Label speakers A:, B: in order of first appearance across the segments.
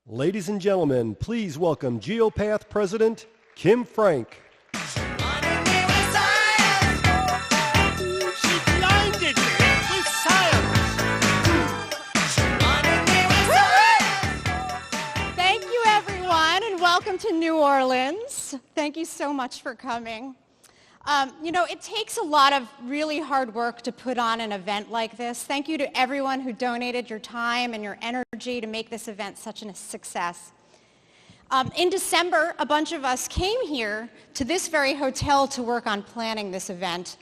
A: Ladies and gentlemen, please welcome Geopath President Kym Frank.
B: Thank you, everyone, and welcome to New Orleans. Thank you so much for coming. It takes a lot of really hard work to put on an event like this. Thank you to everyone who donated your time and your energy to make this event such a success. In December, a bunch of us came here to this very hotel to work on planning this event.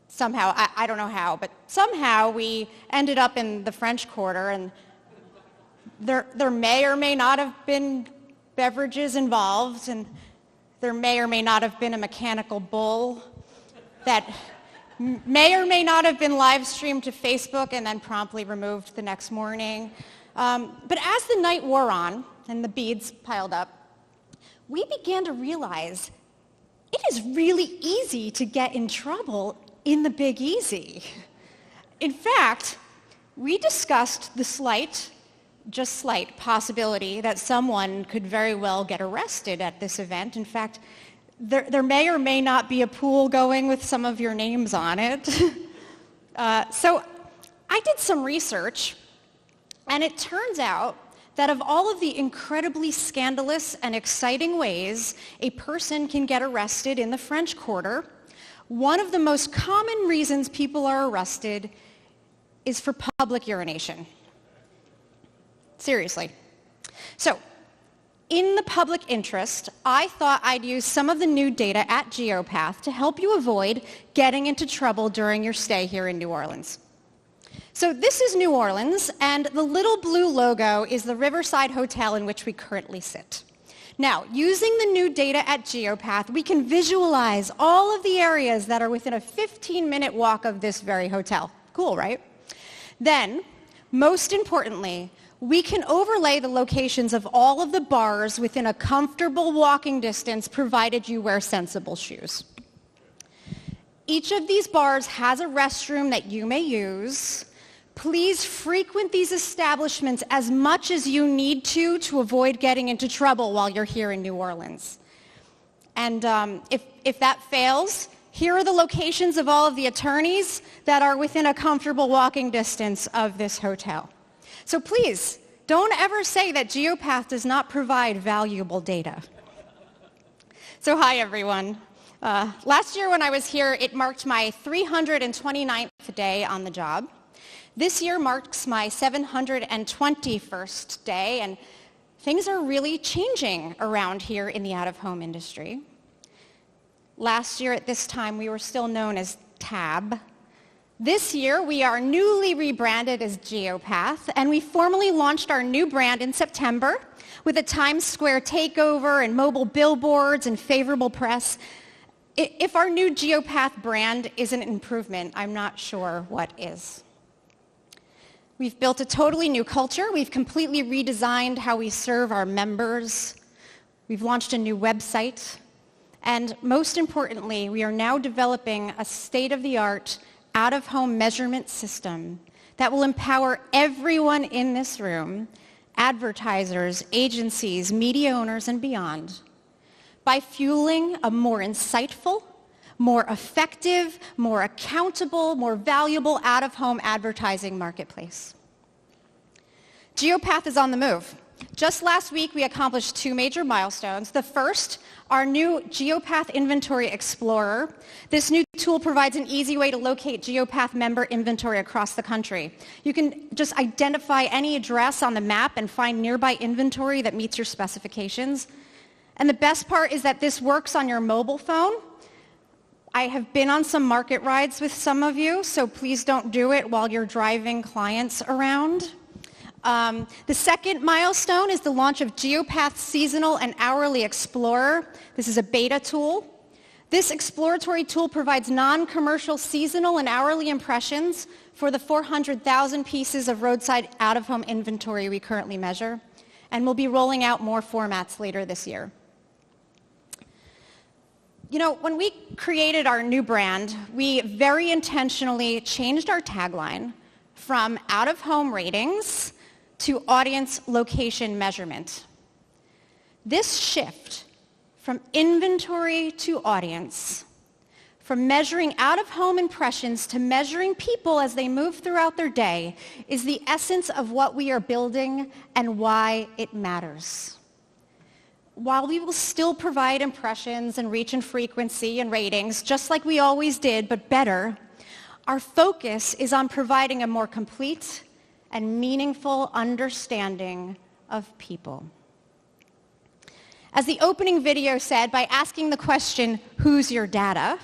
B: Somehow, I don't know how, but somehow we ended up in the French Quarter, and there may or may not have been beverages involved, and there may or may not have been a mechanical bull that may or may not have been live streamed to Facebook and then promptly removed the next morning. But as the night wore on and the beads piled up, we began to realize it is really easy to get in trouble in the Big Easy. In fact, we discussed the slight possibility that someone could very well get arrested at this event. In fact, there may or may not be a pool going with some of your names on it. So I did some research, and it turns out that of all of the incredibly scandalous and exciting ways a person can get arrested in the French Quarter, one of the most common reasons people are arrested is for public urination. Seriously. So, in the public interest, I thought I'd use some of the new data at Geopath to help you avoid getting into trouble during your stay here in New Orleans. So this is New Orleans, and the little blue logo is the Riverside Hotel in which we currently sit. Now, using the new data at Geopath, we can visualize all of the areas that are within a 15-minute walk of this very hotel. Cool, right? Then, most importantly, we can overlay the locations of all of the bars within a comfortable walking distance, provided you wear sensible shoes. Each of these bars has a restroom that you may use. Please frequent these establishments as much as you need to avoid getting into trouble while you're here in New Orleans. And if that fails, here are the locations of all of the attorneys that are within a comfortable walking distance of this hotel. So please, don't ever say that Geopath does not provide valuable data. So hi, everyone. Last year when I was here, it marked my 329th day on the job. This year marks my 721st day, and things are really changing around here in the out-of-home industry. Last year at this time, we were still known as Tab. This year, we are newly rebranded as Geopath, and we formally launched our new brand in September with a Times Square takeover and mobile billboards and favorable press. If our new Geopath brand isn't an improvement, I'm not sure what is. We've built a totally new culture. We've completely redesigned how we serve our members. We've launched a new website. And most importantly, we are now developing a state-of-the-art out-of-home measurement system that will empower everyone in this room, advertisers, agencies, media owners, and beyond, by fueling a more insightful, more effective, more accountable, more valuable out-of-home advertising marketplace. Geopath is on the move. Just last week, we accomplished two major milestones. The first, our new Geopath Inventory Explorer. This new tool provides an easy way to locate Geopath member inventory across the country. You can just identify any address on the map and find nearby inventory that meets your specifications. And the best part is that this works on your mobile phone. I have been on some market rides with some of you, so please don't do it while you're driving clients around. The second milestone is the launch of Geopath Seasonal and Hourly Explorer. This is a beta tool. This exploratory tool provides non-commercial seasonal and hourly impressions for the 400,000 pieces of roadside out-of-home inventory we currently measure, and we'll be rolling out more formats later this year. You know, when we created our new brand, we very intentionally changed our tagline from out-of-home ratings to audience location measurement. This shift from inventory to audience, from measuring out-of-home impressions to measuring people as they move throughout their day, is the essence of what we are building and why it matters. While we will still provide impressions and reach and frequency and ratings, just like we always did, but better, our focus is on providing a more complete and meaningful understanding of people. As the opening video said, by asking the question, who's your data?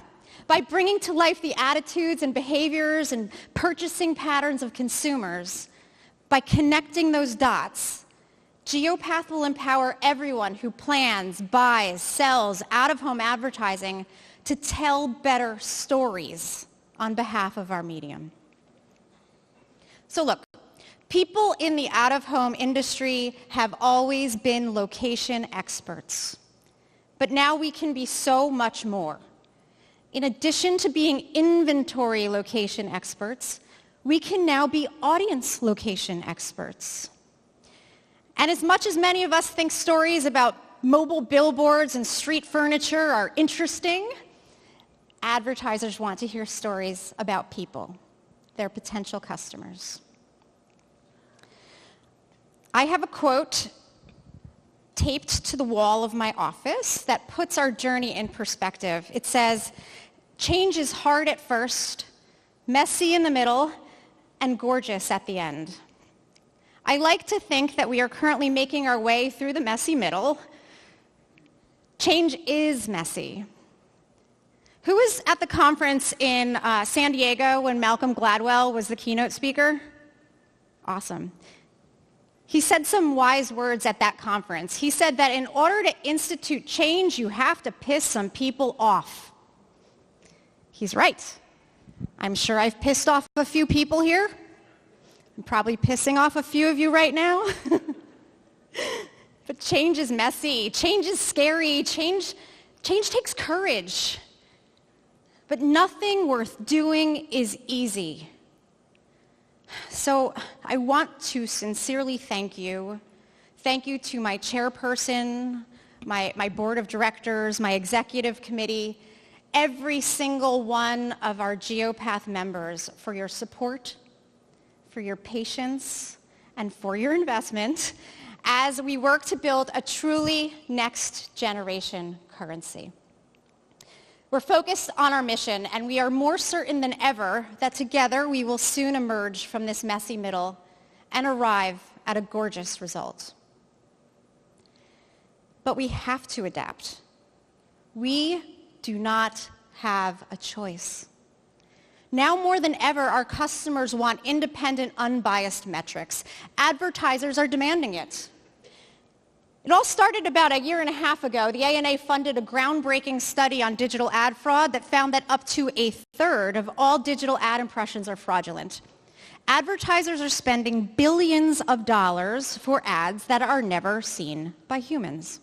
B: By bringing to life the attitudes and behaviors and purchasing patterns of consumers, by connecting those dots, Geopath will empower everyone who plans, buys, sells out-of-home advertising to tell better stories on behalf of our medium. So look, people in the out-of-home industry have always been location experts, but now we can be so much more. In addition to being inventory location experts, we can now be audience location experts. And as much as many of us think stories about mobile billboards and street furniture are interesting, advertisers want to hear stories about people, their potential customers. I have a quote taped to the wall of my office that puts our journey in perspective. It says, "Change is hard at first, messy in the middle, and gorgeous at the end." I like to think that we are currently making our way through the messy middle. Change is messy. Who was at the conference in San Diego when Malcolm Gladwell was the keynote speaker? Awesome. He said some wise words at that conference. He said that in order to institute change, you have to piss some people off. He's right. I'm sure I've pissed off a few people here. I'm probably pissing off a few of you right now. But change is messy. Change is scary. Change takes courage. But nothing worth doing is easy. So I want to sincerely thank you. Thank you to my chairperson, my board of directors, my executive committee, every single one of our Geopath members for your support, for your patience, and for your investment as we work to build a truly next generation currency. We're focused on our mission, and we are more certain than ever that together we will soon emerge from this messy middle and arrive at a gorgeous result. But we have to adapt. We do not have a choice. Now more than ever, our customers want independent, unbiased metrics. Advertisers are demanding it. It all started about a year and a half ago. The ANA funded a groundbreaking study on digital ad fraud that found that up to a third of all digital ad impressions are fraudulent. Advertisers are spending billions of dollars for ads that are never seen by humans.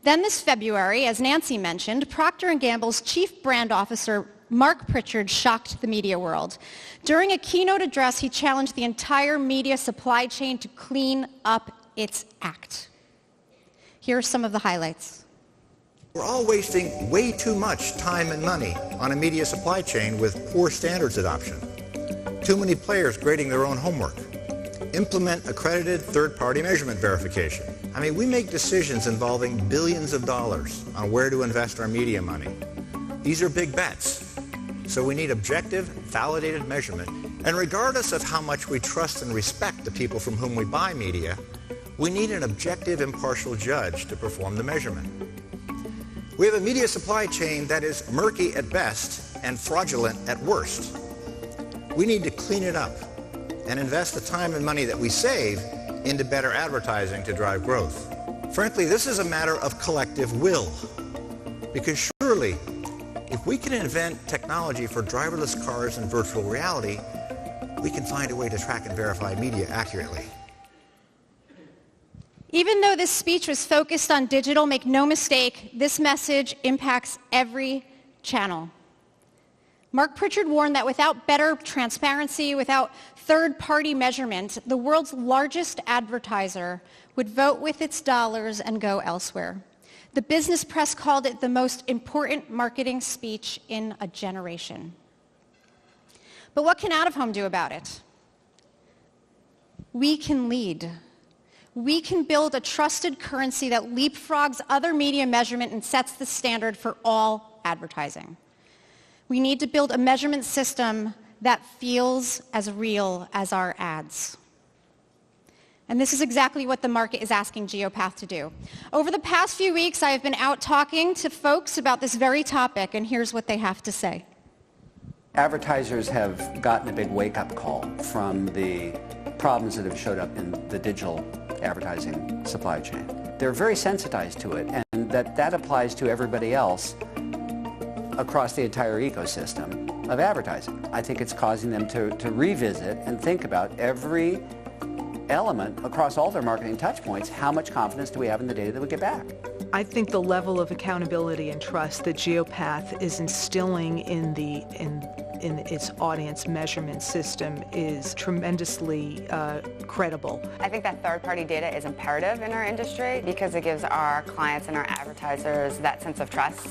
B: Then this February, as Nancy mentioned, Procter & Gamble's chief brand officer, Mark Pritchard, shocked the media world. During a keynote address, he challenged the entire media supply chain to clean up its act. Here are some of the highlights.
C: We're all wasting way too much time and money on a media supply chain with poor standards adoption. Too many players grading their own homework. Implement accredited third-party measurement verification. I mean, we make decisions involving billions of dollars on where to invest our media money. These are big bets. So we need objective, validated measurement. And regardless of how much we trust and respect the people from whom we buy media, we need an objective, impartial judge to perform the measurement. We have a media supply chain that is murky at best and fraudulent at worst. We need to clean it up and invest the time and money that we save into better advertising to drive growth. Frankly, this is a matter of collective will. Because surely, if we can invent technology for driverless cars and virtual reality, we can find a way to track and verify media accurately.
B: Even though this speech was focused on digital, make no mistake, this message impacts every channel. Mark Pritchard warned that without better transparency, without third-party measurement, the world's largest advertiser would vote with its dollars and go elsewhere. The business press called it the most important marketing speech in a generation. But what can out-of-home do about it? We can lead. We can build a trusted currency that leapfrogs other media measurement and sets the standard for all advertising. We need to build a measurement system that feels as real as our ads. And this is exactly what the market is asking Geopath to do. Over the past few weeks, I have been out talking to folks about this very topic, and here's what they have to say.
D: Advertisers have gotten a big wake-up call from the problems that have showed up in the digital advertising supply chain. They're very sensitized to it, and that applies to everybody else across the entire ecosystem of advertising. I think it's causing them to revisit and think about every element across all their marketing touch points. How much confidence do we have in the data that we get back?
E: I think the level of accountability and trust that Geopath is instilling in its audience measurement system is tremendously credible.
F: I think that third-party data is imperative in our industry because it gives our clients and our advertisers that sense of trust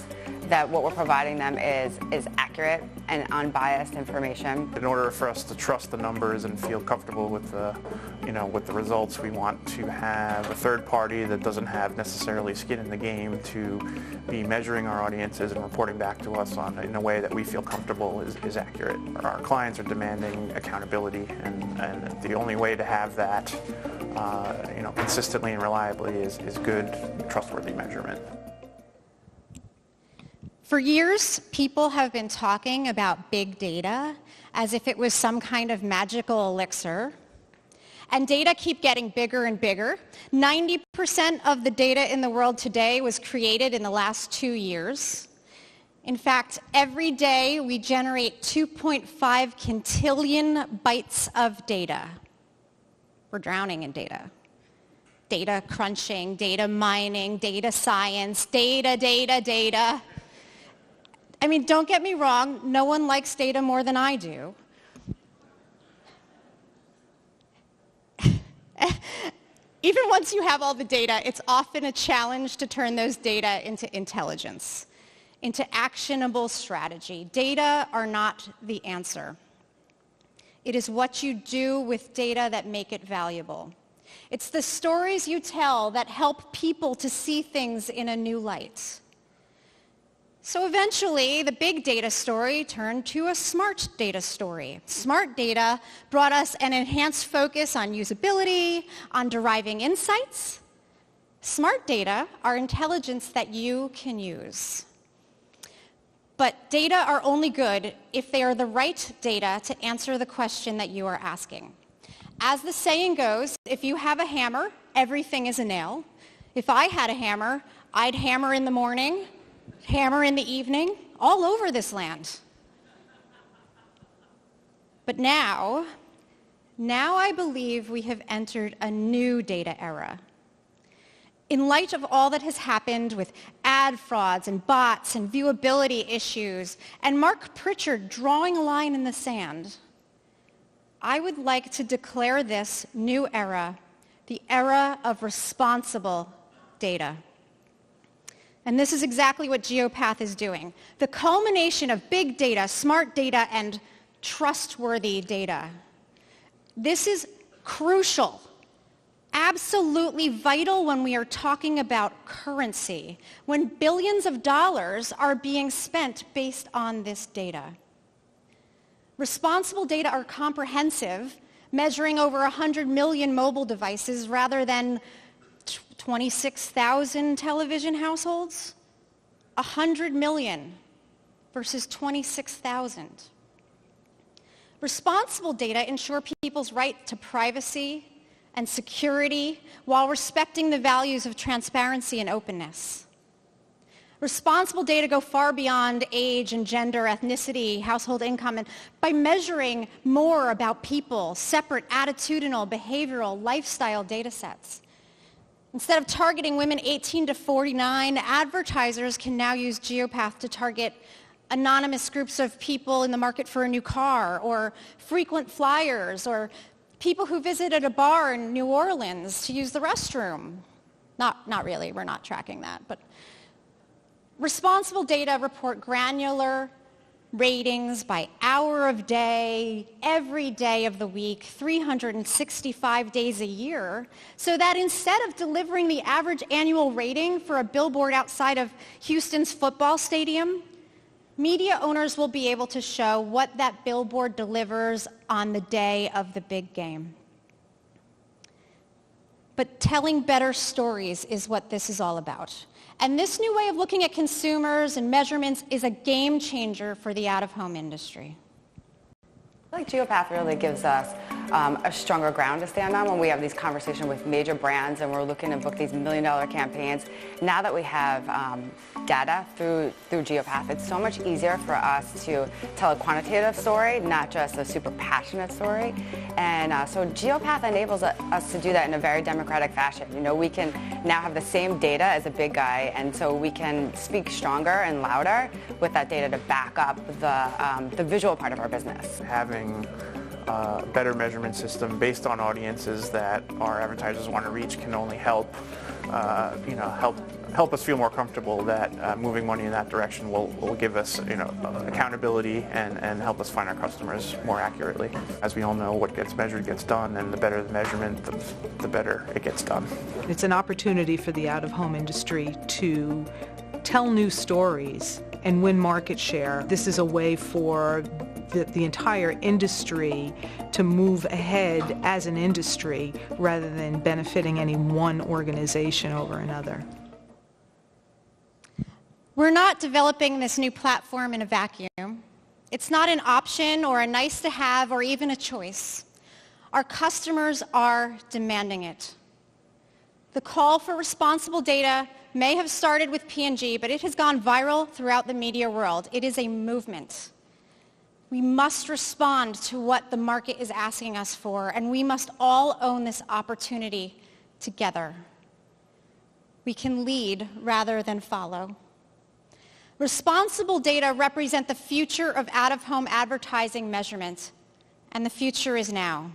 F: that what we're providing them is accurate and unbiased information.
G: In order for us to trust the numbers and feel comfortable with the results, we want to have a third party that doesn't have necessarily skin in the game to be measuring our audiences and reporting back to us in a way that we feel comfortable is accurate. Our clients are demanding accountability, and the only way to have that consistently and reliably is good, trustworthy measurement.
B: For years, people have been talking about big data as if it was some kind of magical elixir. And data keep getting bigger and bigger. 90% of the data in the world today was created in the last 2 years. In fact, every day we generate 2.5 quintillion bytes of data. We're drowning in data. Data crunching, data mining, data science, data. I mean, don't get me wrong, no one likes data more than I do. Even once you have all the data, it's often a challenge to turn those data into intelligence, into actionable strategy. Data are not the answer. It is what you do with data that make it valuable. It's the stories you tell that help people to see things in a new light. So eventually, the big data story turned to a smart data story. Smart data brought us an enhanced focus on usability, on deriving insights. Smart data are intelligence that you can use. But data are only good if they are the right data to answer the question that you are asking. As the saying goes, if you have a hammer, everything is a nail. If I had a hammer, I'd hammer in the morning, hammer in the evening, all over this land. But now I believe we have entered a new data era. In light of all that has happened with ad frauds and bots and viewability issues, and Mark Pritchard drawing a line in the sand, I would like to declare this new era the era of responsible data. And this is exactly what Geopath is doing. The culmination of big data, smart data, and trustworthy data. This is crucial, absolutely vital when we are talking about currency, when billions of dollars are being spent based on this data. Responsible data are comprehensive, measuring over 100 million mobile devices rather than 26,000 television households. 100 million versus 26,000. Responsible data ensure people's right to privacy and security while respecting the values of transparency and openness. Responsible data go far beyond age and gender, ethnicity, household income, and by measuring more about people, separate attitudinal, behavioral, lifestyle data sets. Instead of targeting women 18 to 49, advertisers can now use Geopath to target anonymous groups of people in the market for a new car, or frequent flyers, or people who visited a bar in New Orleans to use the restroom. Not really, we're not tracking that. But responsible data report granular ratings by hour of day, every day of the week, 365 days a year, so that instead of delivering the average annual rating for a billboard outside of Houston's football stadium, media owners will be able to show what that billboard delivers on the day of the big game. But telling better stories is what this is all about. And this new way of looking at consumers and measurements is a game changer for the out-of-home industry.
F: I feel like Geopath really gives us a stronger ground to stand on when we have these conversations with major brands and we're looking to book these million-dollar campaigns. Now that we have data through Geopath, it's so much easier for us to tell a quantitative story, not just a super passionate story. And so Geopath enables us to do that in a very democratic fashion. You know, we can now have the same data as a big guy, and so we can speak stronger and louder with that data to back up the visual part of our business.
G: Having a better measurement system based on audiences that our advertisers want to reach can only help us feel more comfortable that moving money in that direction will give us accountability and help us find our customers more accurately. As we all know, what gets measured gets done, and the better the measurement, the better it gets done.
E: It's an opportunity for the out-of-home industry to tell new stories and win market share. This is a way for the entire industry to move ahead as an industry rather than benefiting any one organization over another.
B: We're not developing this new platform in a vacuum. It's not an option or a nice to have or even a choice. Our customers are demanding it. The call for responsible data may have started with P&G, but it has gone viral throughout the media world. It is a movement. We must respond to what the market is asking us for, and we must all own this opportunity together. We can lead rather than follow. Responsible data represent the future of out-of-home advertising measurement, and the future is now.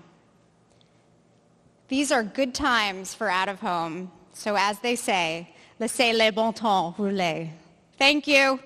B: These are good times for out-of-home, so as they say, laissez le bon temps rouler. Thank you.